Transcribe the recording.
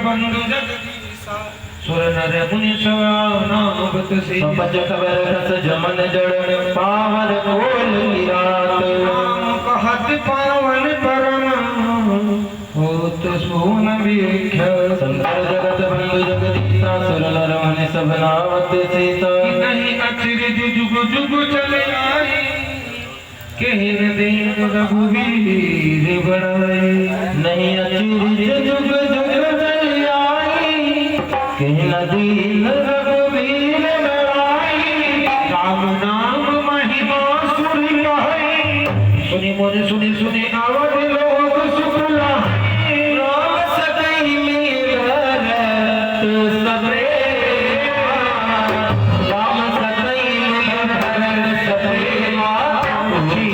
बंधु जगदीशा सुर नर मुनि नामवत से पंच खबर रस जमन जड़ पावन बोल रात नाम कहत पावन परम होत सोन वीख्य संसार जगत बंधु जगदीशा सुर नर मुनि सब नामत सीता नहीं अचिरज जुग जुग चले आई कहन दीन रघुवीर बड़ाई नहीं अचिरज जुग जुग चली आई कहन दीन रघुवीर बड़ाई राम नाम महिमा सुन कहे सुनि मुनि सुनि सुनि अवध लोग सुख लाए राम सदै मिलत सप्रेमा राम सदै मिलत सप्रेमा जी